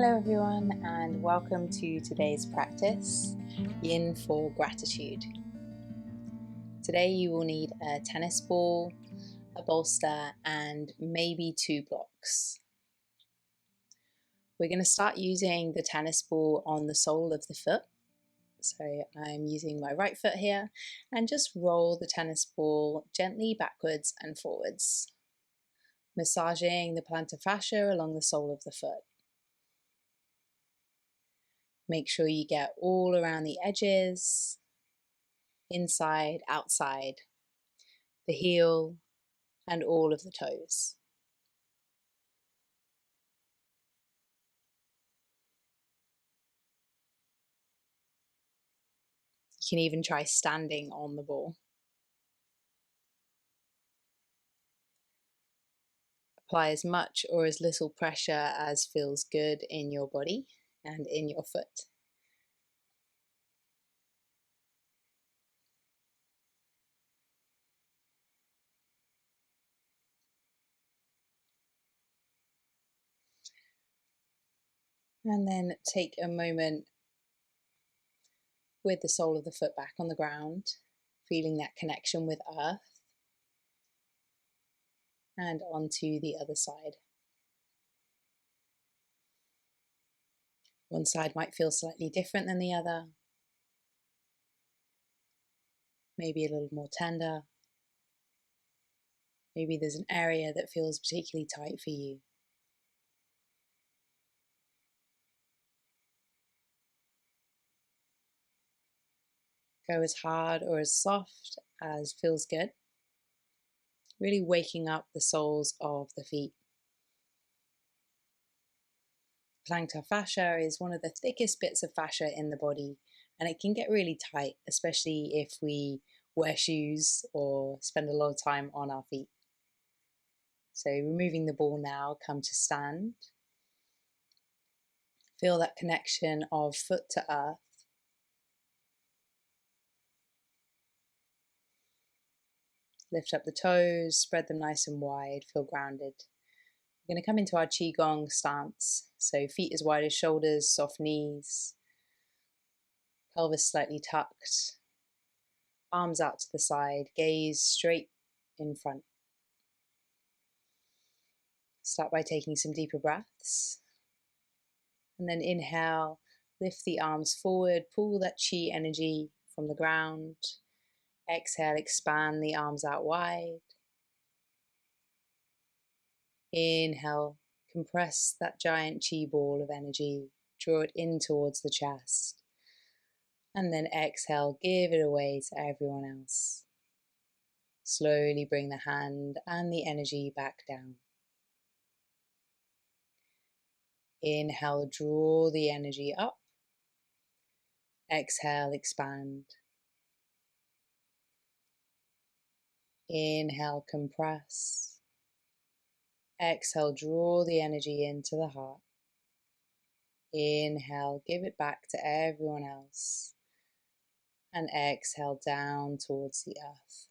Hello everyone, and welcome to today's practice, Yin For Gratitude. Today you will need a tennis ball, a bolster, and maybe 2 blocks. We're going to start using the tennis ball on the sole of the foot. So I'm using my right foot here, and just roll the tennis ball gently backwards and forwards, massaging the plantar fascia along the sole of the foot. Make sure you get all around the edges, inside, outside, the heel, and all of the toes. You can even try standing on the ball. Apply as much or as little pressure as feels good in your body and in your foot. And then take a moment with the sole of the foot back on the ground, feeling that connection with earth, and onto the other side. One side might feel slightly different than the other, maybe a little more tender. Maybe there's an area that feels particularly tight for you. Go as hard or as soft as feels good. Really waking up the soles of the feet. Plantar fascia is one of the thickest bits of fascia in the body, and it can get really tight, especially if we wear shoes or spend a lot of time on our feet. So removing the ball now, come to stand. Feel that connection of foot to earth. Lift up the toes, spread them nice and wide, feel grounded. We're going to come into our Qigong stance. So feet as wide as shoulders, soft knees, pelvis slightly tucked, arms out to the side, gaze straight in front. Start by taking some deeper breaths. And then inhale, lift the arms forward, pull that Qi energy from the ground. Exhale, expand the arms out wide. Inhale, compress that giant Qi ball of energy, draw it in towards the chest. And then exhale, give it away to everyone else. Slowly bring the hand and the energy back down. Inhale, draw the energy up. Exhale, expand. Inhale, compress. Exhale, draw the energy into the heart. Inhale, give it back to everyone else. And exhale down towards the earth.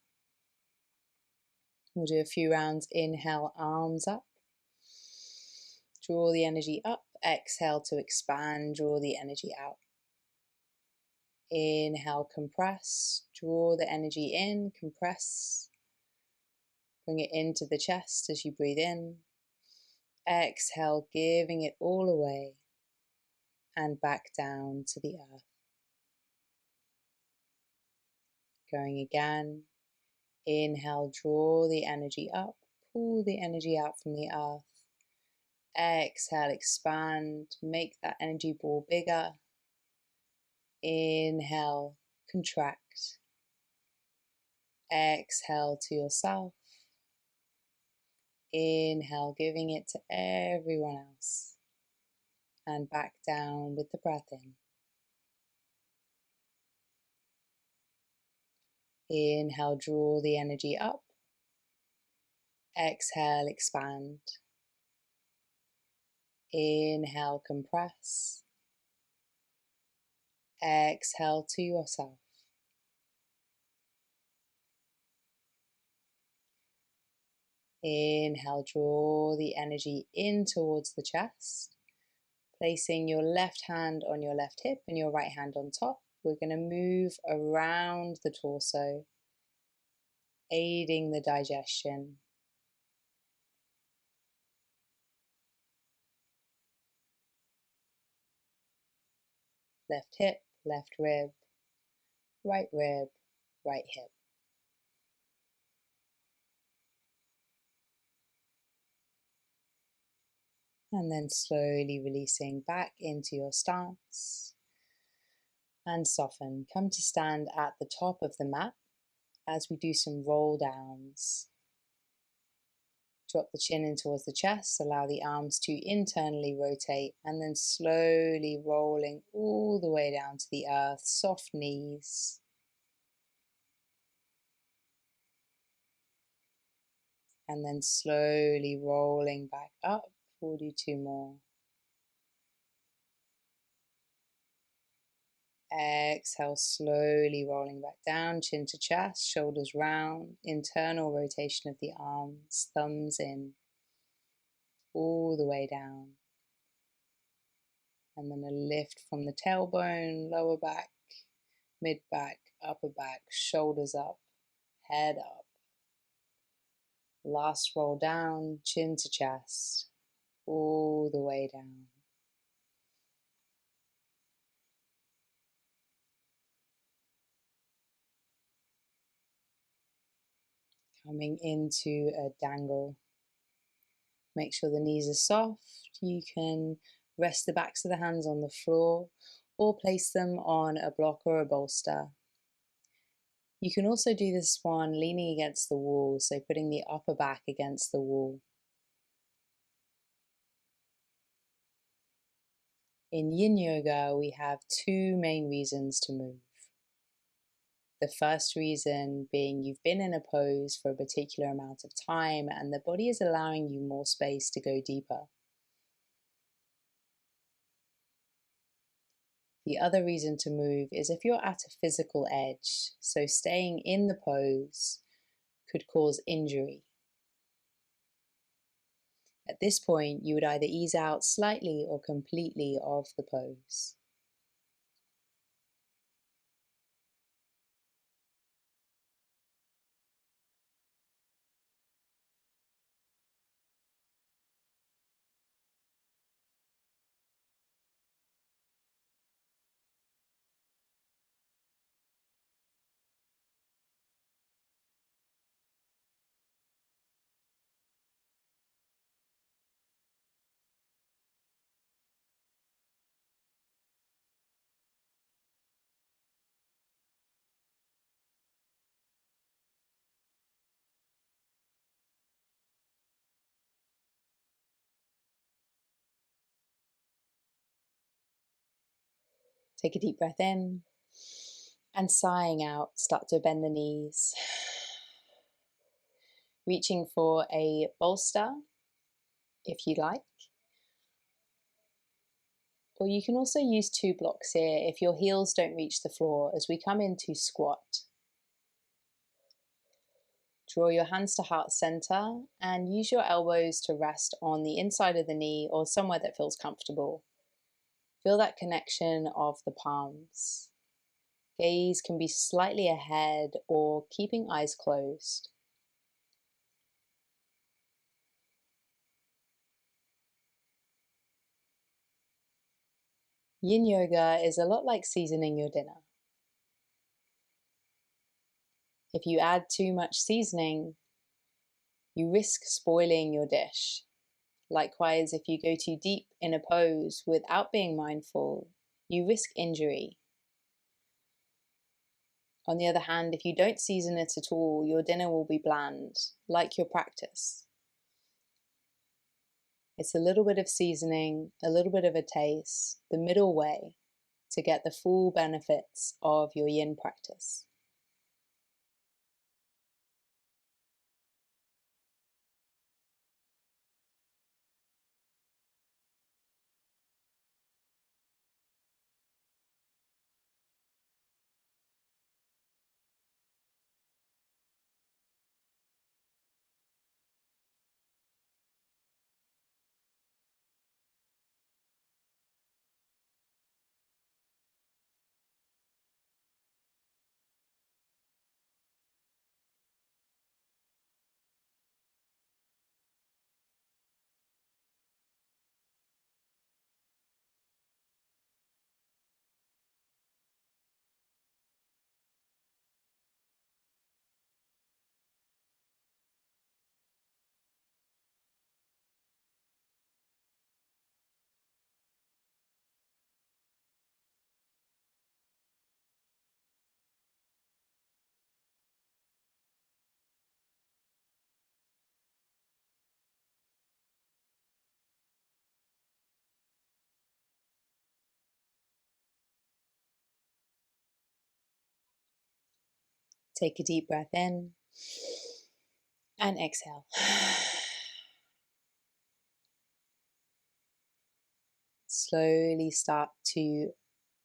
We'll do a few rounds. Inhale, arms up. Draw the energy up. Exhale to expand, draw the energy out. Inhale, compress. Draw the energy in, compress. Bring it into the chest as you breathe in. Exhale, giving it all away. And back down to the earth. Going again. Inhale, draw the energy up. Pull the energy out from the earth. Exhale, expand. Make that energy ball bigger. Inhale, contract. Exhale to yourself. Inhale, giving it to everyone else. And back down with the breath in. Inhale, draw the energy up. Exhale, expand. Inhale, compress. Exhale to yourself. Inhale, draw the energy in towards the chest. Placing your left hand on your left hip and your right hand on top, we're going to move around the torso, aiding the digestion. Left hip, left rib, right hip. And then slowly releasing back into your stance. And soften. Come to stand at the top of the mat as we do some roll downs. Drop the chin in towards the chest, allow the arms to internally rotate, and then slowly rolling all the way down to the earth, soft knees. And then slowly rolling back up. We'll do 2 more. Exhale, slowly rolling back down, chin to chest, shoulders round, internal rotation of the arms, thumbs in, all the way down. And then a lift from the tailbone, lower back, mid back, upper back, shoulders up, head up. Last roll down, chin to chest, all the way down. Coming into a dangle. Make sure the knees are soft. You can rest the backs of the hands on the floor or place them on a block or a bolster. You can also do this one leaning against the wall, so putting the upper back against the wall. In Yin Yoga, we have 2 main reasons to move. The first reason being you've been in a pose for a particular amount of time and the body is allowing you more space to go deeper. The other reason to move is if you're at a physical edge, so staying in the pose could cause injury. At this point, you would either ease out slightly or completely of the pose. Take a deep breath in and sighing out, start to bend the knees. Reaching for a bolster if you like. Or you can also use 2 blocks here if your heels don't reach the floor as we come into squat. Draw your hands to heart center and use your elbows to rest on the inside of the knee or somewhere that feels comfortable. Feel that connection of the palms. Gaze can be slightly ahead or keeping eyes closed. Yin Yoga is a lot like seasoning your dinner. If you add too much seasoning, you risk spoiling your dish. Likewise, if you go too deep in a pose without being mindful, you risk injury. On the other hand, if you don't season it at all, your dinner will be bland, like your practice. It's a little bit of seasoning, a little bit of a taste, the middle way to get the full benefits of your yin practice. Take a deep breath in and exhale. Slowly start to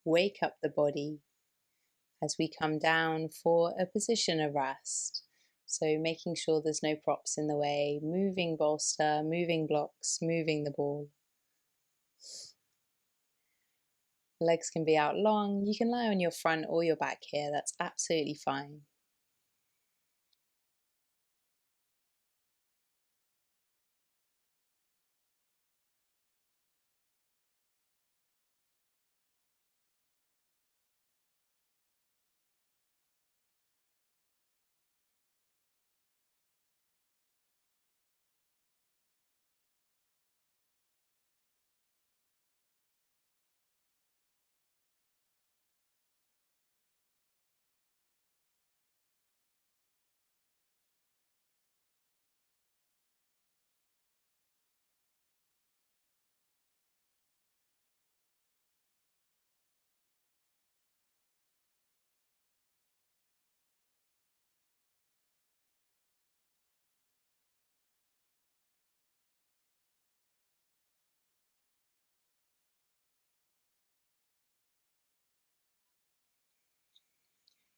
wake up the body as we come down for a position of rest. So making sure there's no props in the way, moving bolster, moving blocks, moving the ball. Legs can be out long. You can lie on your front or your back here. That's absolutely fine.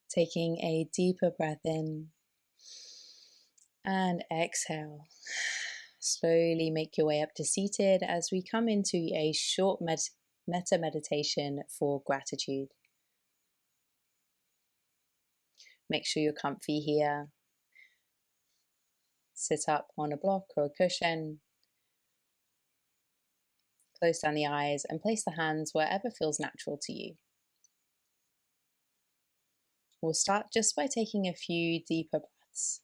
Taking a deeper breath in and exhale. Slowly make your way up to seated as we come into a short metta meditation for gratitude. Make sure you're comfy here. Sit up on a block or a cushion. Close down the eyes and place the hands wherever feels natural to you. We'll start just by taking a few deeper breaths.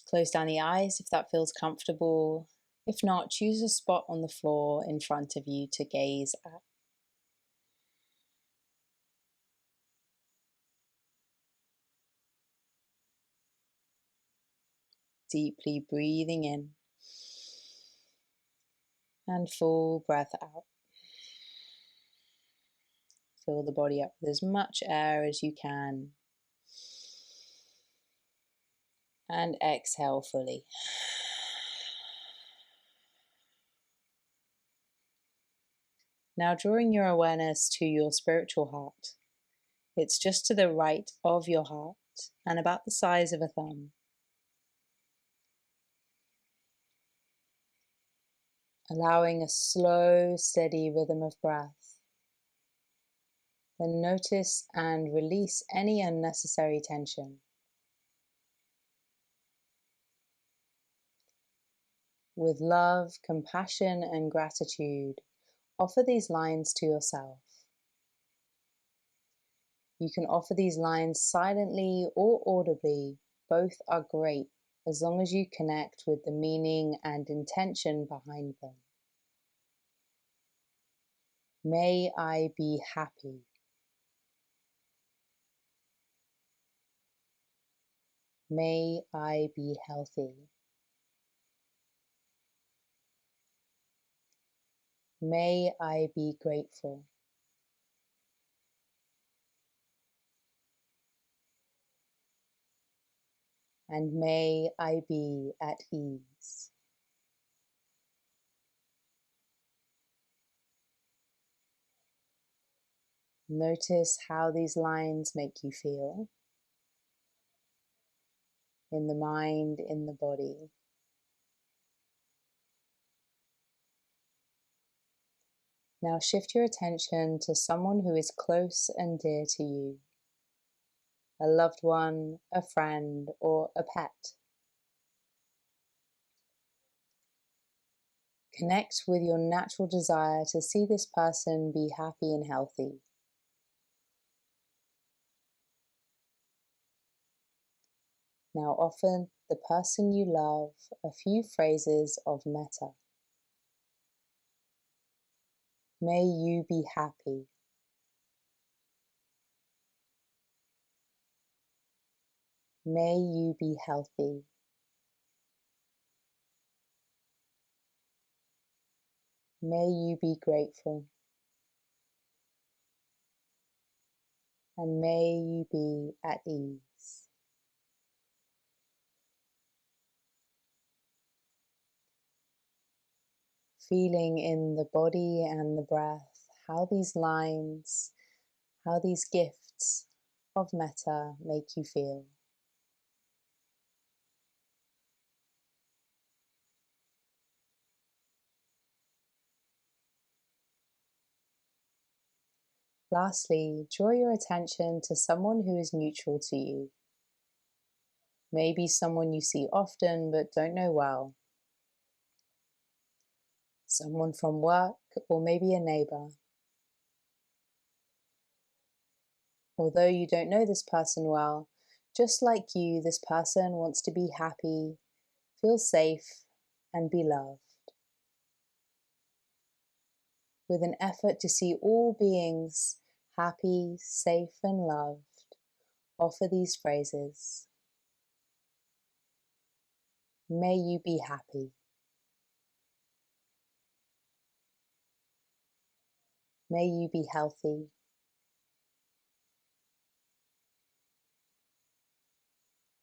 Close down the eyes if that feels comfortable. If not, choose a spot on the floor in front of you to gaze at. Deeply breathing in and full breath out. Fill the body up with as much air as you can. And exhale fully. Now drawing your awareness to your spiritual heart. It's just to the right of your heart and about the size of a thumb. Allowing a slow, steady rhythm of breath. Then notice and release any unnecessary tension. With love, compassion, and gratitude, offer these lines to yourself. You can offer these lines silently or audibly. Both are great, as long as you connect with the meaning and intention behind them. May I be happy. May I be healthy. May I be grateful. And may I be at ease. Notice how these lines make you feel in the mind, in the body. Now shift your attention to someone who is close and dear to you, a loved one, a friend, or a pet. Connect with your natural desire to see this person be happy and healthy. Now offer the person you love a few phrases of metta. May you be happy. May you be healthy. May you be grateful. and may you be at ease. Feeling in the body and the breath how these lines, how these gifts of metta make you feel. Lastly, draw your attention to someone who is neutral to you. Maybe someone you see often but don't know well. Someone from work, or maybe a neighbor. Although you don't know this person well, just like you, this person wants to be happy, feel safe, and be loved. With an effort to see all beings happy, safe, and loved, offer these phrases. May you be happy. May you be healthy.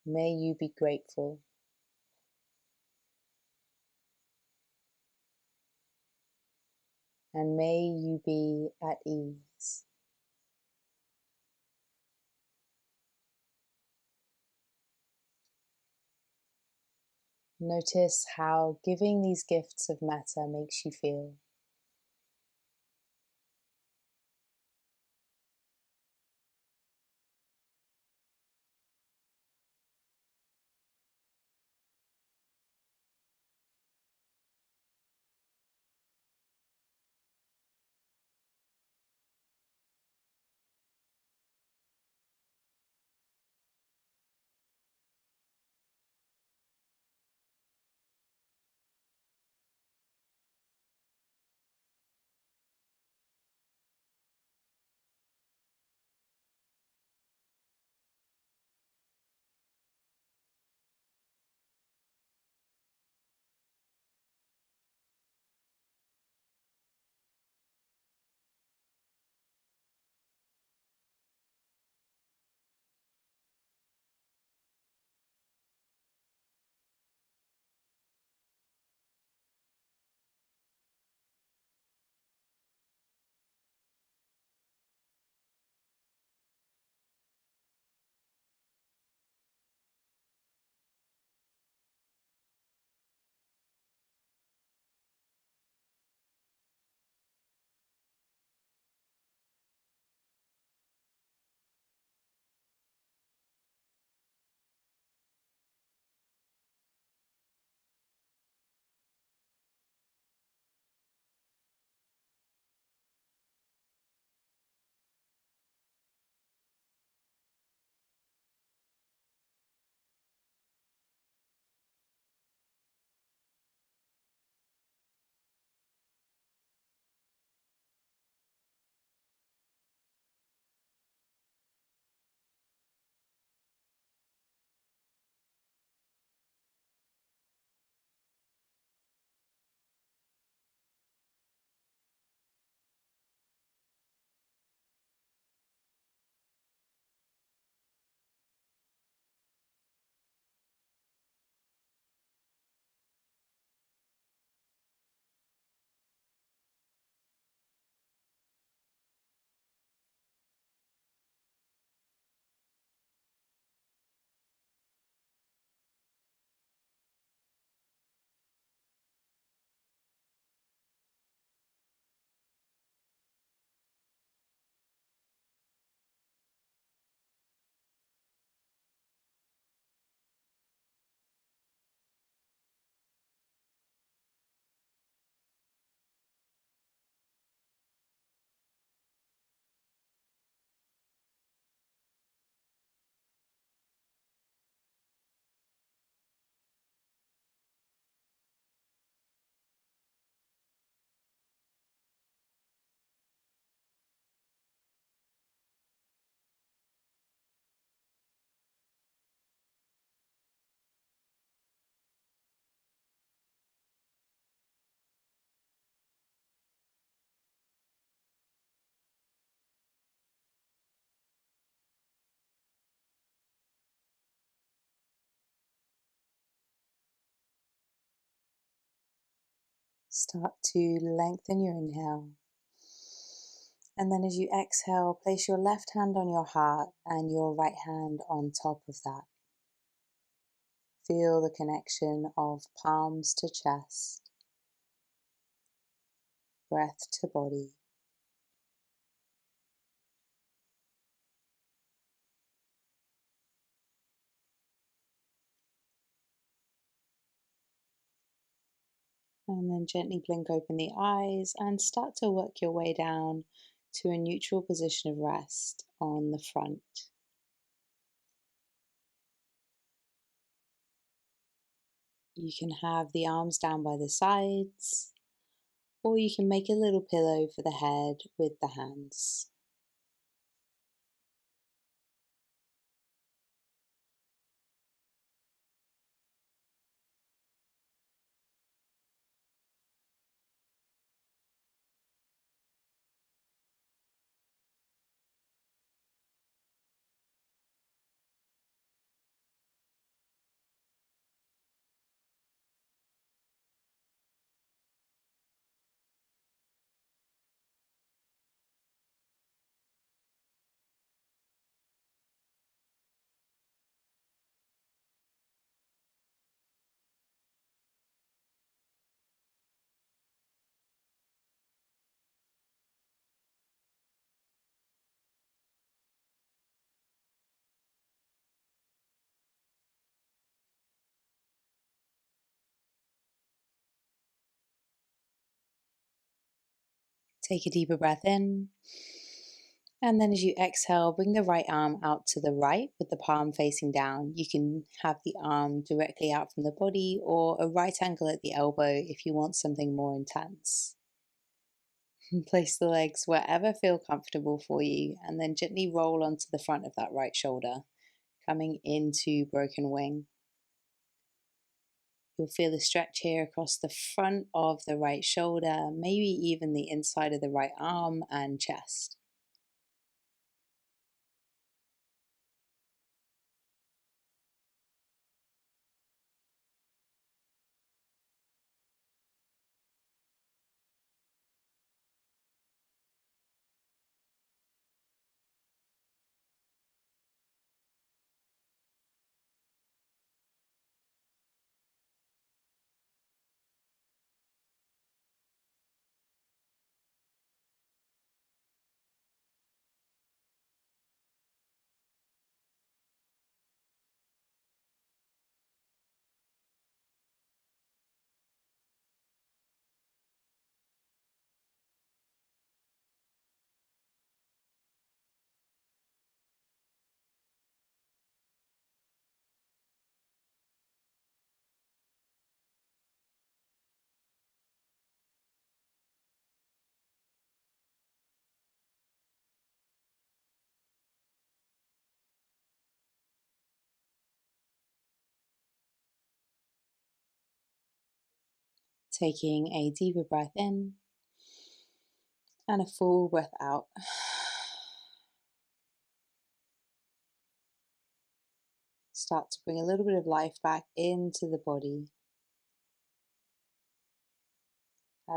May you be grateful. And may you be at ease. Notice how giving these gifts of metta makes you feel. Start to lengthen your inhale. And then as you exhale, place your left hand on your heart and your right hand on top of that. Feel the connection of palms to chest, breath to body. And then gently blink open the eyes and start to work your way down to a neutral position of rest on the front. You can have the arms down by the sides, or you can make a little pillow for the head with the hands. Take a deeper breath in. And then as you exhale, bring the right arm out to the right with the palm facing down. You can have the arm directly out from the body or a right angle at the elbow if you want something more intense. Place the legs wherever feel comfortable for you and then gently roll onto the front of that right shoulder, coming into broken wing. You'll feel the stretch here across the front of the right shoulder, maybe even the inside of the right arm and chest. Taking a deeper breath in and a full breath out. Start to bring a little bit of life back into the body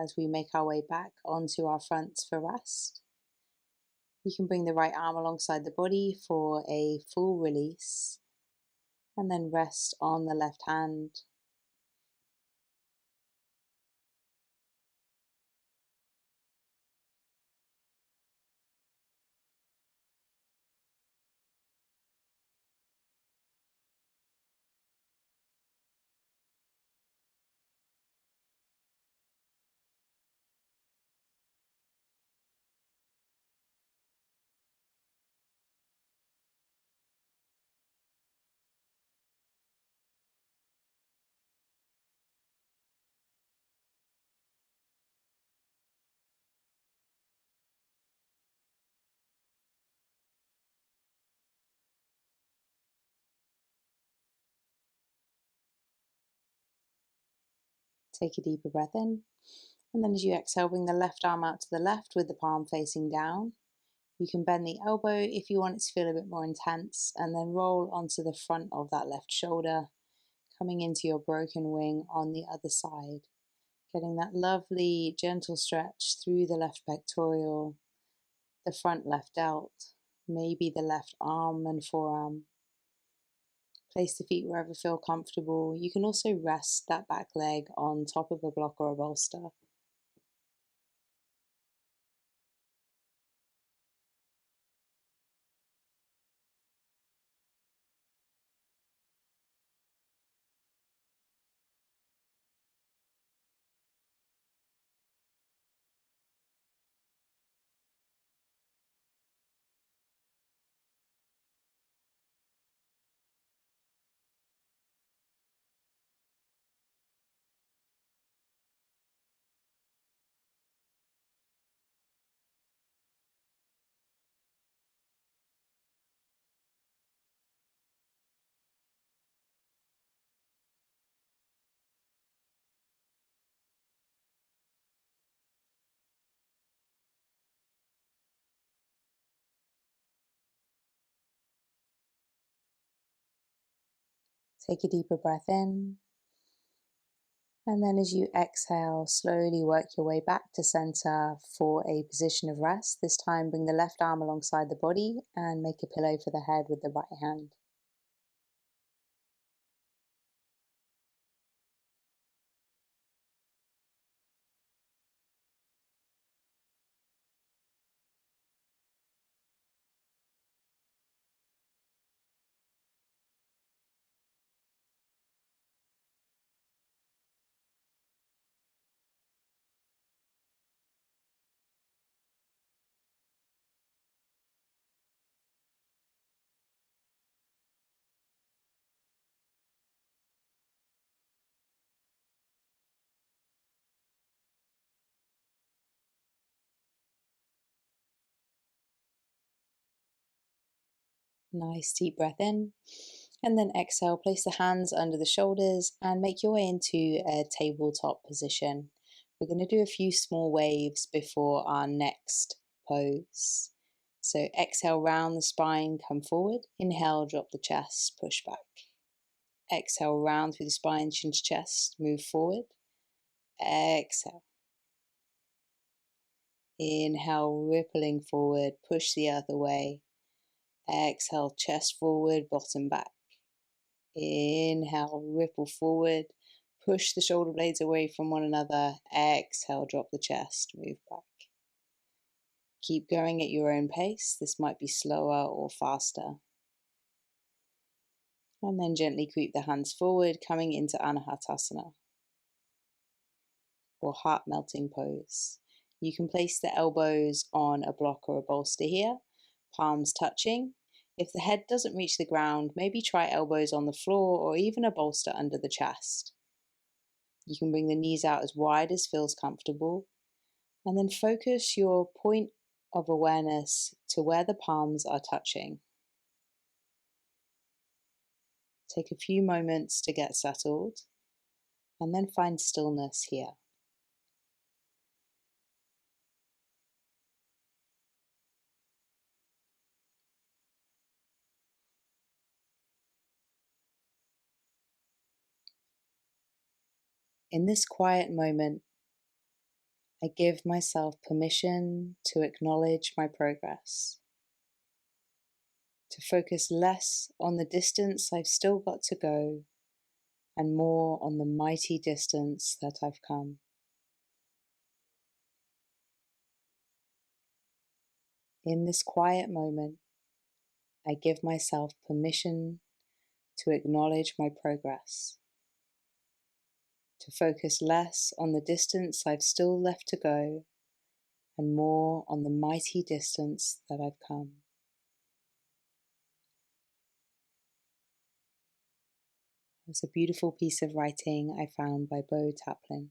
as we make our way back onto our fronts for rest. You can bring the right arm alongside the body for a full release and then rest on the left hand. Take a deeper breath in. And then as you exhale, bring the left arm out to the left with the palm facing down. You can bend the elbow if you want it to feel a bit more intense, and then roll onto the front of that left shoulder, coming into your broken wing on the other side. Getting that lovely gentle stretch through the left pectoral, the front left delt, maybe the left arm and forearm. Place the feet wherever feel comfortable. You can also rest that back leg on top of a block or a bolster. Take a deeper breath in. And then as you exhale, slowly work your way back to center for a position of rest. This time, bring the left arm alongside the body and make a pillow for the head with the right hand. Nice deep breath in. And then exhale, place the hands under the shoulders and make your way into a tabletop position. We're going to do a few small waves before our next pose. So exhale, round the spine, come forward. Inhale, drop the chest, push back. Exhale, round through the spine, chin to chest, move forward. Exhale. Inhale, rippling forward, push the earth away. Exhale, chest forward, bottom back. Inhale, ripple forward, push the shoulder blades away from one another. Exhale, drop the chest, move back. Keep going at your own pace. This might be slower or faster. And then gently creep the hands forward, coming into Anahatasana, or heart melting pose. You can place the elbows on a block or a bolster here, palms touching. If the head doesn't reach the ground, maybe try elbows on the floor or even a bolster under the chest. You can bring the knees out as wide as feels comfortable, and then focus your point of awareness to where the palms are touching. Take a few moments to get settled, and then find stillness here. In this quiet moment, I give myself permission to acknowledge my progress, to focus less on the distance I've still got to go and more on the mighty distance that I've come. In this quiet moment, I give myself permission to acknowledge my progress, to focus less on the distance I've still left to go and more on the mighty distance that I've come. It's a beautiful piece of writing I found by Bo Taplin.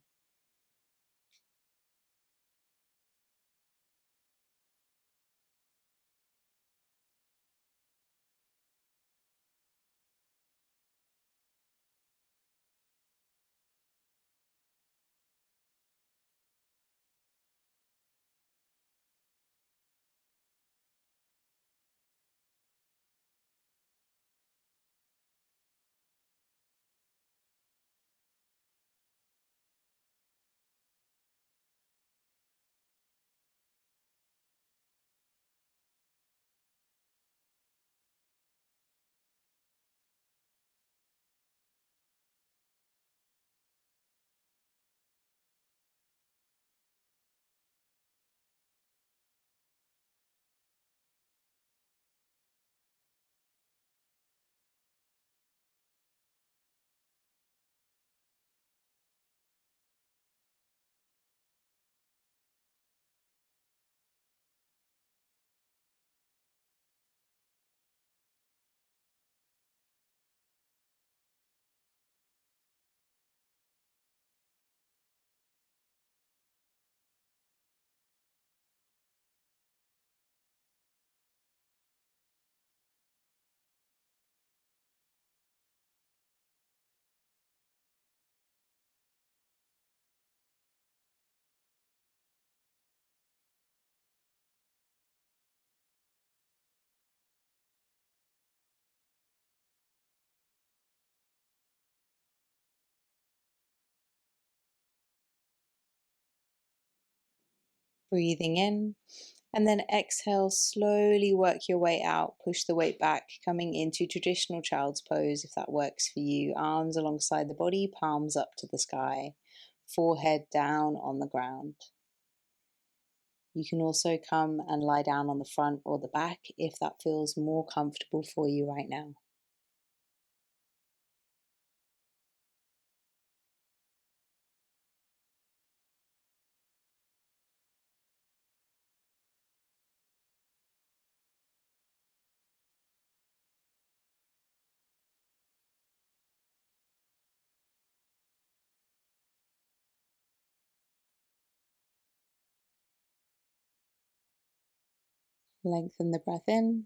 Breathing in. And then exhale, slowly work your way out. Push the weight back, coming into traditional child's pose if that works for you. Arms alongside the body, palms up to the sky, forehead down on the ground. You can also come and lie down on the front or the back if that feels more comfortable for you right now. Lengthen the breath in.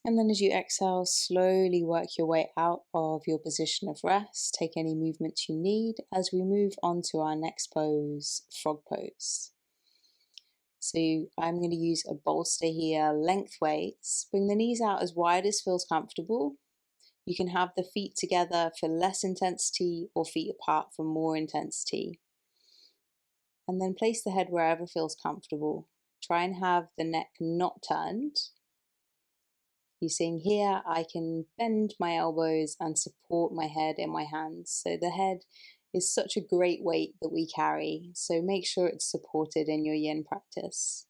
And then as you exhale, slowly work your way out of your position of rest. Take any movements you need as we move on to our next pose, frog pose. So I'm going to use a bolster here, lengthways. Bring the knees out as wide as feels comfortable. You can have the feet together for less intensity or feet apart for more intensity. And then place the head wherever feels comfortable. Try and have the neck not turned. You're seeing here, I can bend my elbows and support my head in my hands. So the head is such a great weight that we carry. So make sure it's supported in your yin practice.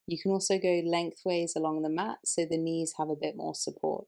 You can also go lengthways along the mat so the knees have a bit more support.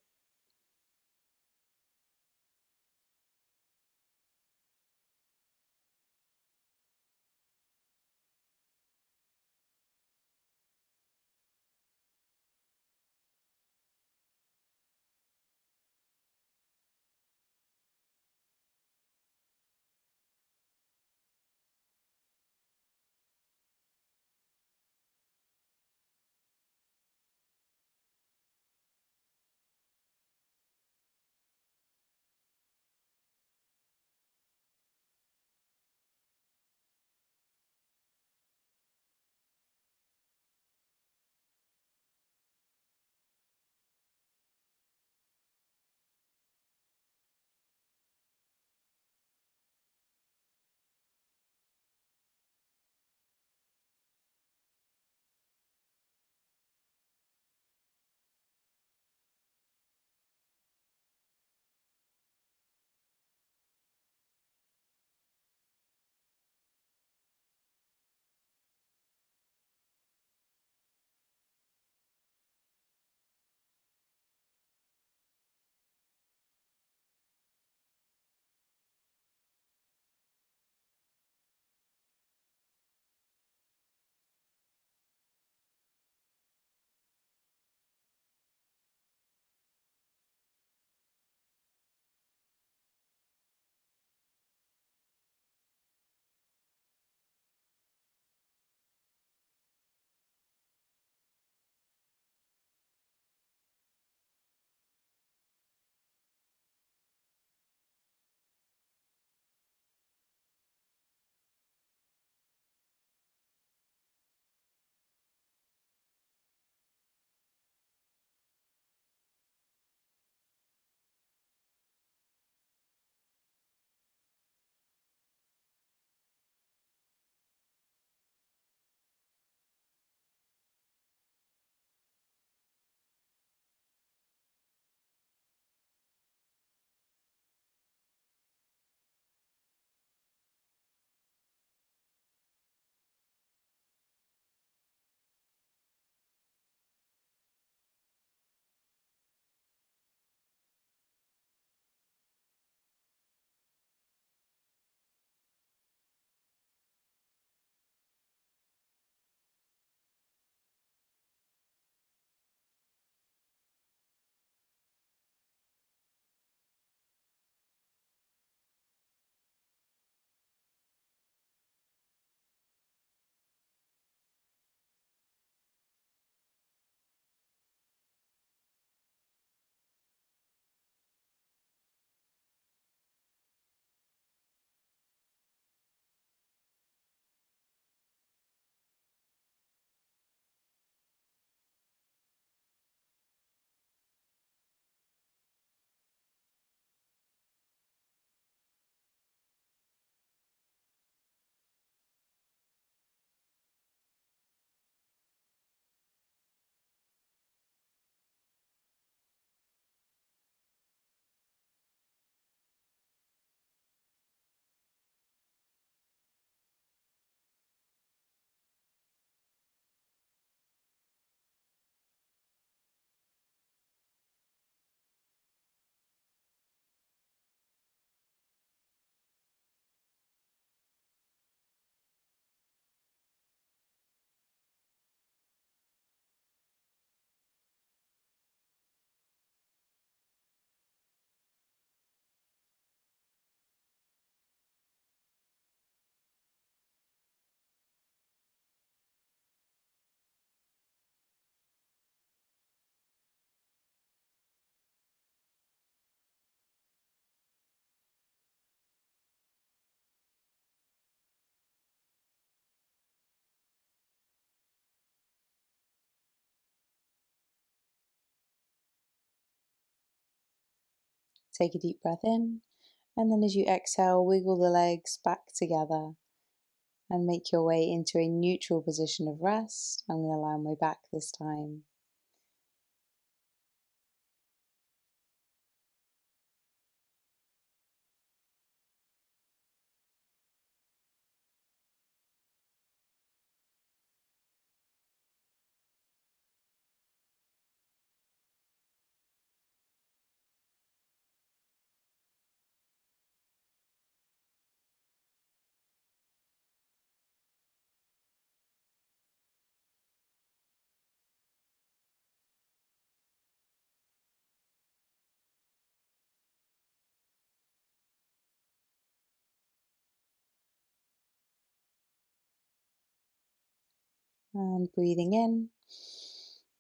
Take a deep breath in, and then as you exhale, wiggle the legs back together and make your way into a neutral position of rest. I'm going to lie on my back this time. And breathing in,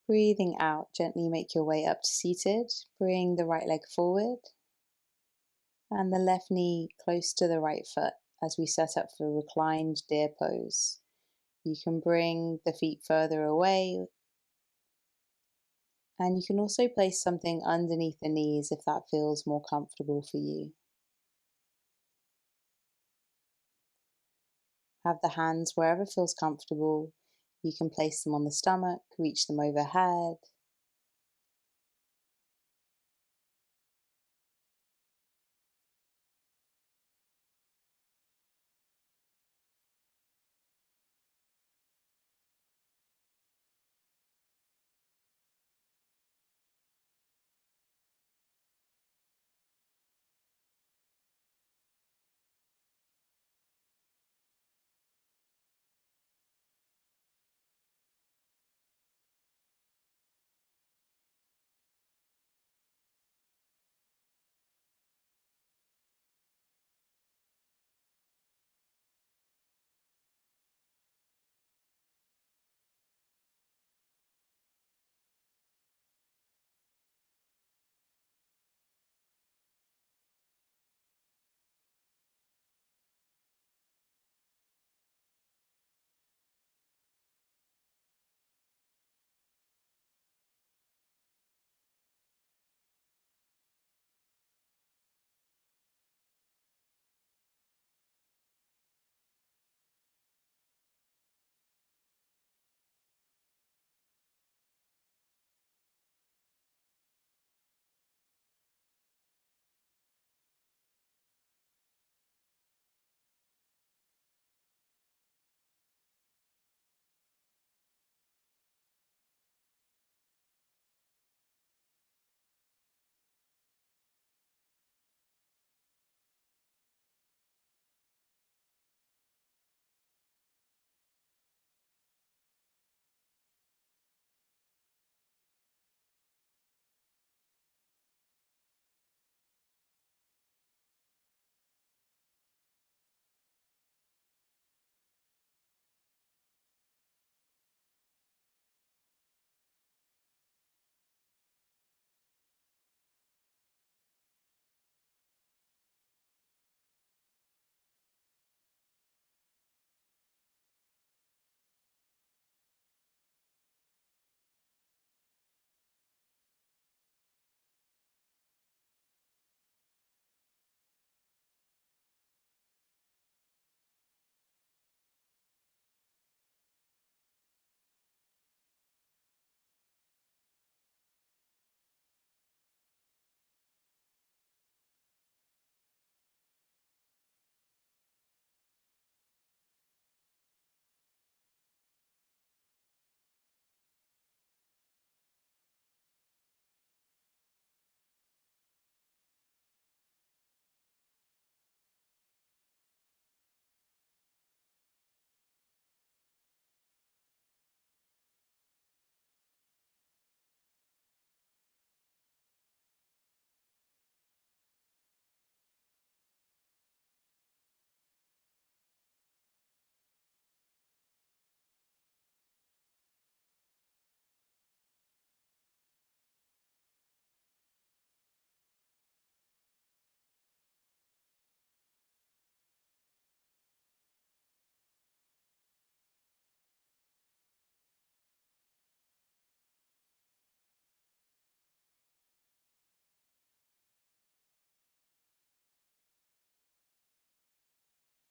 breathing out, gently make your way up to seated. Bring the right leg forward and the left knee close to the right foot as we set up for reclined deer pose. You can bring the feet further away, and you can also place something underneath the knees if that feels more comfortable for you. Have the hands wherever feels comfortable. You can place them on the stomach, reach them overhead.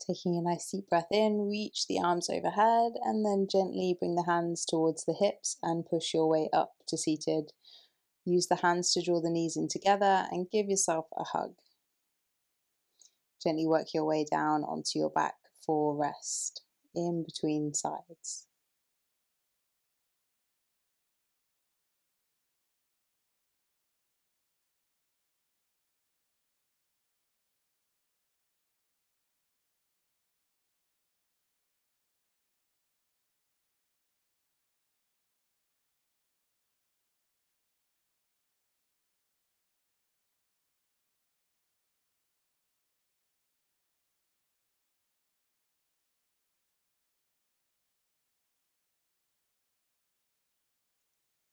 Taking a nice deep breath in, reach the arms overhead and then gently bring the hands towards the hips and push your way up to seated. Use the hands to draw the knees in together and give yourself a hug. Gently work your way down onto your back for rest in between sides.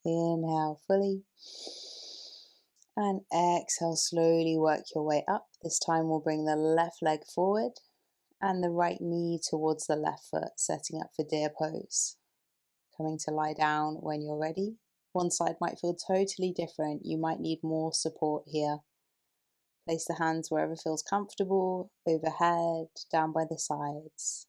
Inhale fully and exhale, slowly work your way up. This time we'll bring the left leg forward and the right knee towards the left foot, setting up for deer pose. Coming to lie down when you're ready. One side might feel totally different. You might need more support here. Place the hands wherever feels comfortable, overhead, down by the sides.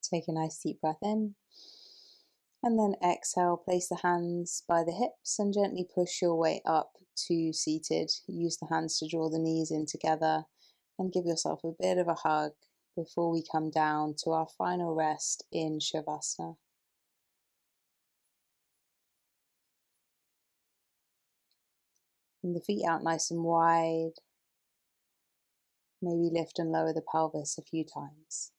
Take a nice deep breath in. And then exhale, place the hands by the hips and gently push your way up to seated. Use the hands to draw the knees in together and give yourself a bit of a hug before we come down to our final rest in Shavasana. And the feet out nice and wide. Maybe lift and lower the pelvis a few times.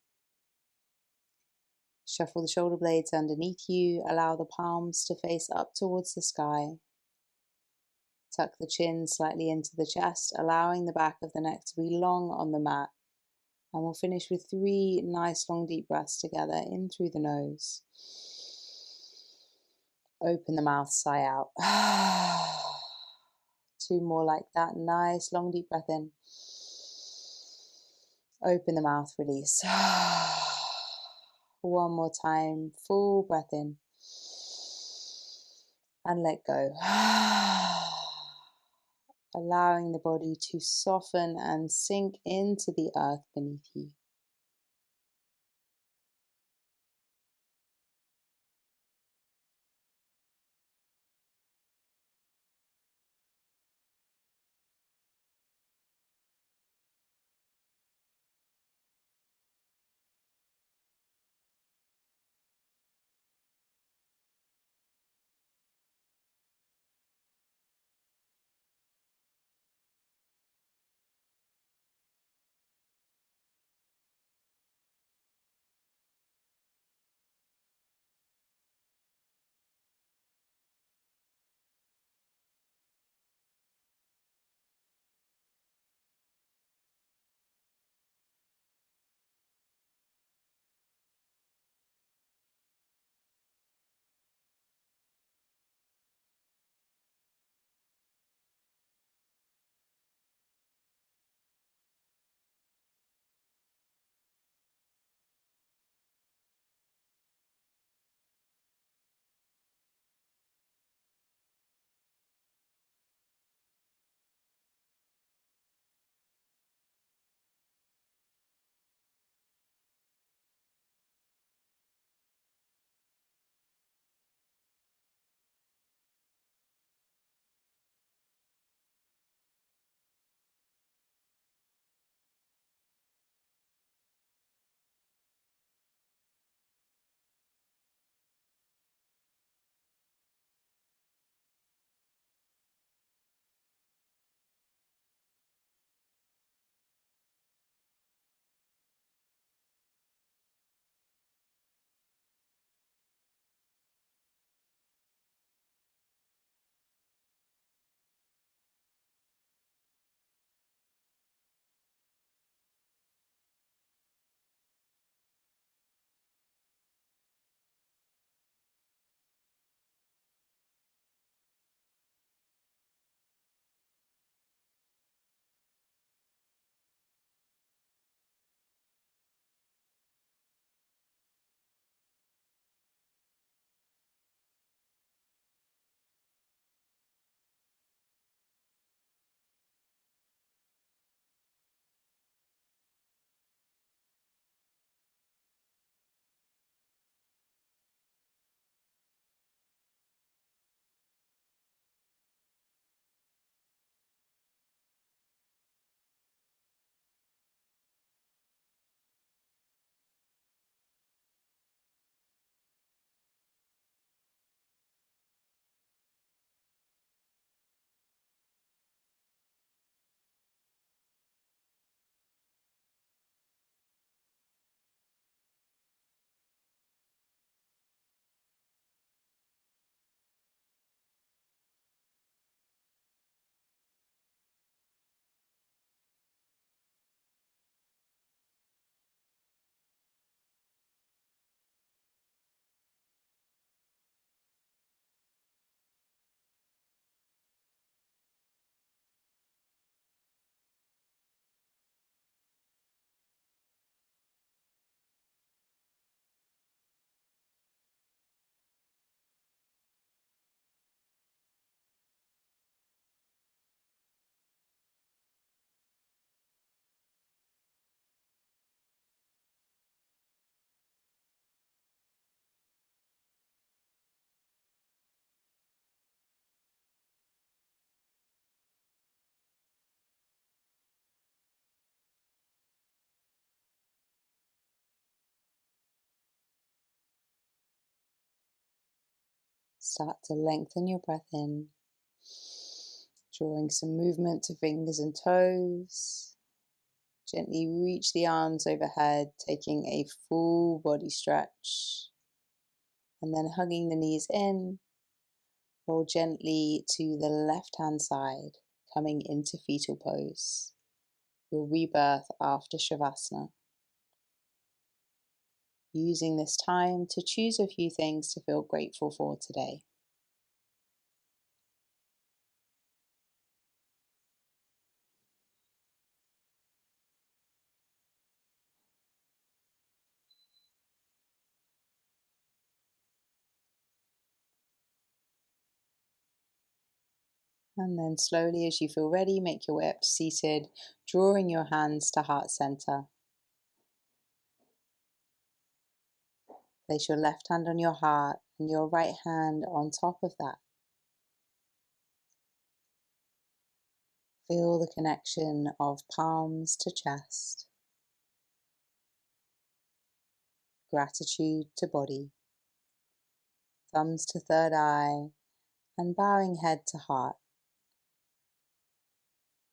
Shuffle the shoulder blades underneath you. Allow the palms to face up towards the sky. Tuck the chin slightly into the chest, allowing the back of the neck to be long on the mat. And we'll finish with 3 nice long deep breaths together, in through the nose. Open the mouth, sigh out. 2 more like that. Nice long deep breath in. Open the mouth, release. 1 more time, full breath in. And let go. Allowing the body to soften and sink into the earth beneath you. Start to lengthen your breath in, drawing some movement to fingers and toes. Gently reach the arms overhead, taking a full body stretch. And then hugging the knees in, roll gently to the left-hand side, coming into fetal pose, your rebirth after Shavasana. Using this time to choose a few things to feel grateful for today. And then slowly, as you feel ready, make your way up to seated, drawing your hands to heart center. Place your left hand on your heart and your right hand on top of that. Feel the connection of palms to chest, gratitude to body, thumbs to third eye, and bowing head to heart.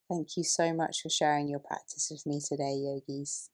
Thank you so much for sharing your practice with me today, yogis.